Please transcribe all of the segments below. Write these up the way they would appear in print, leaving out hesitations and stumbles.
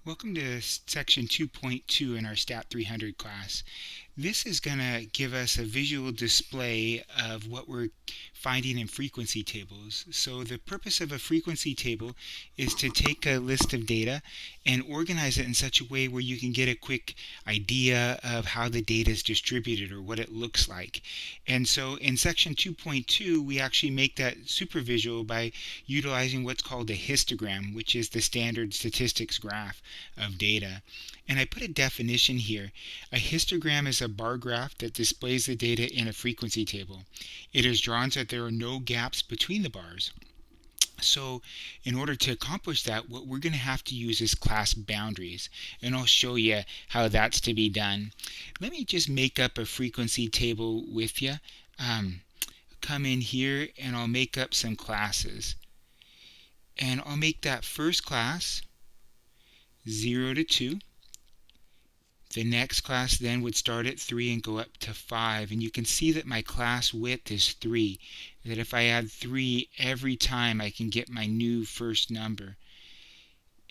Welcome to section 2.2 in our Stat 300 class. This is going to give us a visual display of what we're finding in frequency tables. So the purpose of a frequency table is to take a list of data and organize it in such a way where you can get a quick idea of how the data is distributed or what it looks like. And so in section 2.2, we actually make that super visual by utilizing what's called a histogram, which is the standard statistics graph of data. And I put a definition here. A histogram is a bar graph that displays the data in a frequency table. It is drawn so that there are no gaps between the bars. So in order to accomplish that, what we're going to have to use is class boundaries. And I'll show you how that's to be done. Let me just make up a frequency table with you. Come in here and I'll make up some classes. And I'll make that first class 0 to 2. The next class then would start at 3 and go up to 5. And you can see that my class width is 3. That if I add 3 every time, I can get my new first number.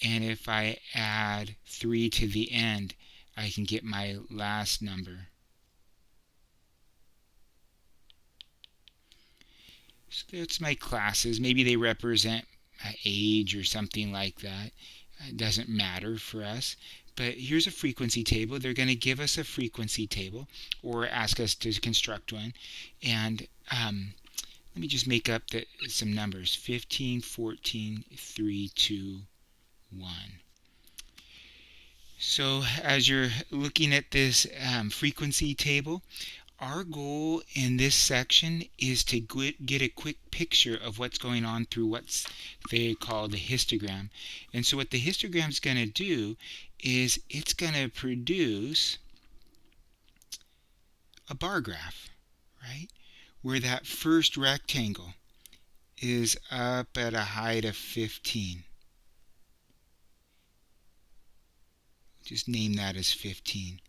And if I add 3 to the end, I can get my last number. So that's my classes. Maybe they represent age or something like that. It doesn't matter for us. But here's a frequency table. They're going to give us a frequency table or ask us to construct one. And let me just make up some numbers. 15, 14, 3, 2, 1. So as you're looking at this frequency table, our goal in this section is to get a quick picture of what's going on through what's they call the histogram. And so what the histogram is going to do is it's going to produce a bar graph, right? Where that first rectangle is up at a height of 15. Just name that as 15.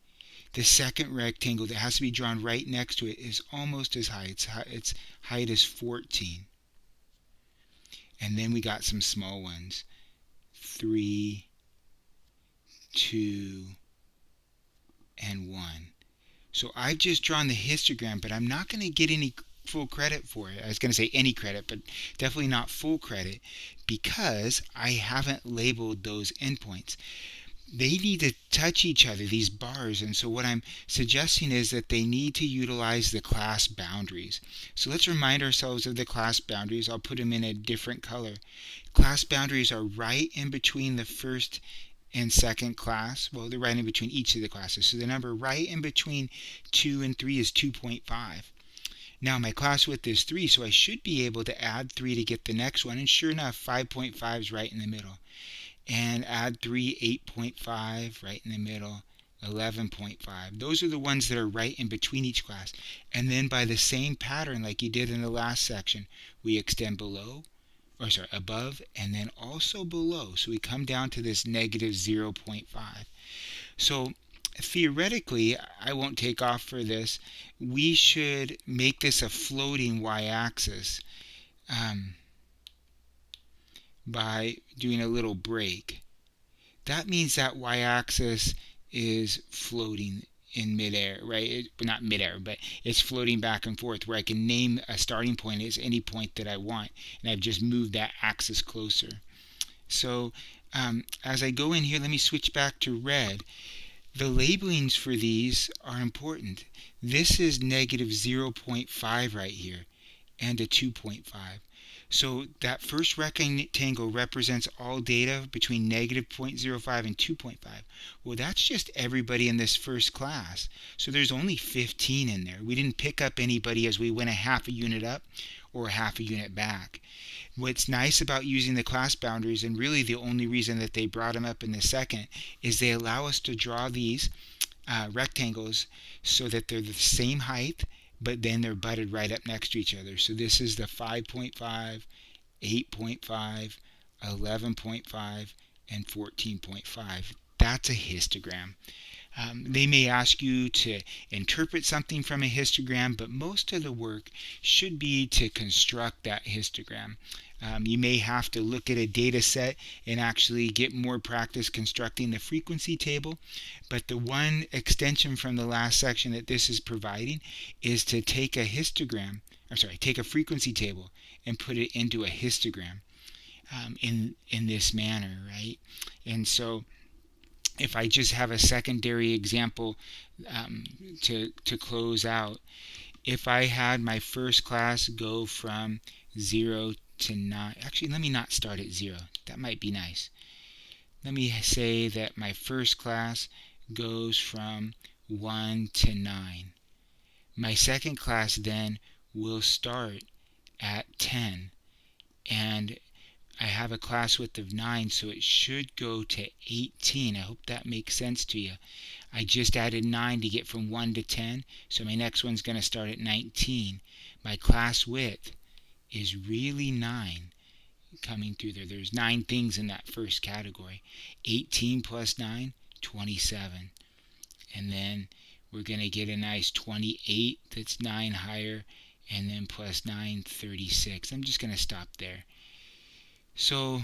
The second rectangle that has to be drawn right next to it is almost as high. Its height is 14. And then we got some small ones. 3, 2, and 1. So I've just drawn the histogram, but I'm not going to get any full credit for it. I was going to say any credit, but definitely not full credit because I haven't labeled those endpoints. They need to touch each other, these bars, and so what I'm suggesting is that they need to utilize the class boundaries. So let's remind ourselves of the class boundaries. I'll put them in a different color. Class boundaries are right in between the first and second class. Well, they're right in between each of the classes. So the number right in between 2 and 3 is 2.5. Now my class width is 3, so I should be able to add 3 to get the next one, and sure enough, 5.5 is right in the middle. And add 3, 8.5, right in the middle, 11.5. Those are the ones that are right in between each class. And then by the same pattern like you did in the last section, we extend above, and then also below. So we come down to this negative 0.5. So theoretically, I won't take off for this, we should make this a floating y-axis. By doing a little break. That means that y-axis is floating in midair, right? Not midair, but it's floating back and forth where I can name a starting point as any point that I want, and I've just moved that axis closer. So as I go in here, let me switch back to red. The labelings for these are important. This is negative 0.5 right here and a 2.5. So that first rectangle represents all data between negative 0.05 and 2.5. Well, that's just everybody in this first class. So there's only 15 in there. We didn't pick up anybody as we went a half a unit up or a half a unit back. What's nice about using the class boundaries, and really the only reason that they brought them up in the second, is they allow us to draw these rectangles so that they're the same height, but then they're butted right up next to each other. So this is the 5.5, 8.5, 11.5, and 14.5. that's a histogram. They may ask you to interpret something from a histogram, but most of the work should be to construct that histogram. You may have to look at a data set and actually get more practice constructing the frequency table, but the one extension from the last section that this is providing is to take a histogram, take a frequency table and put it into a histogram in this manner, right? And so if I just have a secondary example to close out, if I had my first class go from 0 to 9, actually let me not start at 0, that might be nice. Let me say that my first class goes from 1 to 9. My second class then will start at 10, and I have a class width of 9, so it should go to 18. I hope that makes sense to you. I just added 9 to get from 1 to 10, so my next one's going to start at 19. My class width is really 9 coming through there. There's 9 things in that first category. 18 plus 9, 27. And then we're going to get a nice 28 that's 9 higher, and then plus 9, 36. I'm just going to stop there. So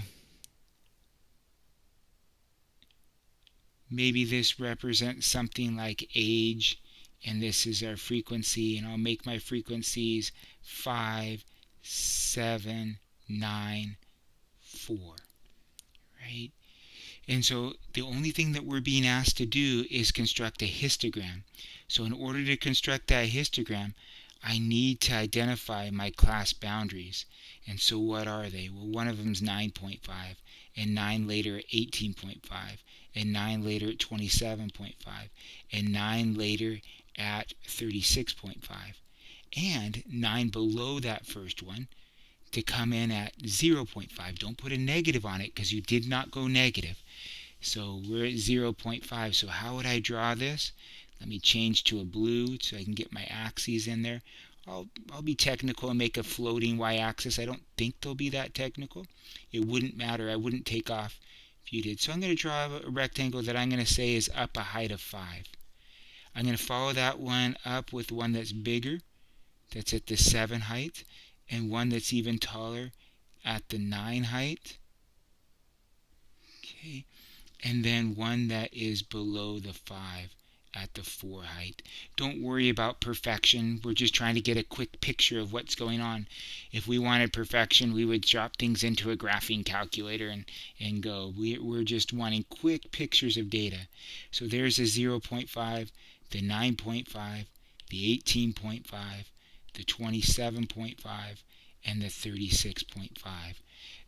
maybe this represents something like age, and this is our frequency, and I'll make my frequencies 5, 7, 9, 4, right? And so the only thing that we're being asked to do is construct a histogram. So in order to construct that histogram, I need to identify my class boundaries. And so what are they? Well, one of them is 9.5, and 9 later at 18.5, and 9 later at 27.5, and 9 later at 36.5, and 9 below that first one to come in at 0.5. Don't put a negative on it because you did not go negative. So we're at 0.5. So how would I draw this? Let me change to a blue so I can get my axes in there. I'll be technical and make a floating y-axis. I don't think they'll be that technical. It wouldn't matter. I wouldn't take off if you did. So I'm going to draw a rectangle that I'm going to say is up a height of 5. I'm going to follow that one up with one that's bigger, that's at the 7 height, and one that's even taller at the 9 height. Okay. And then one that is below the 5 at the 4 height. Don't worry about perfection. We're just trying to get a quick picture of what's going on. If we wanted perfection, we would drop things into a graphing calculator and go. We're just wanting quick pictures of data. So there's a 0.5, the 9.5, the 18.5, the 27.5, and the 36.5.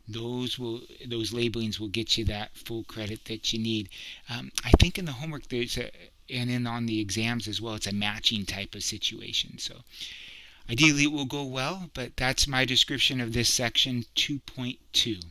Those labelings will get you that full credit that you need. I think in the homework and then on the exams as well, it's a matching type of situation. So ideally it will go well, but that's my description of this section 2.2.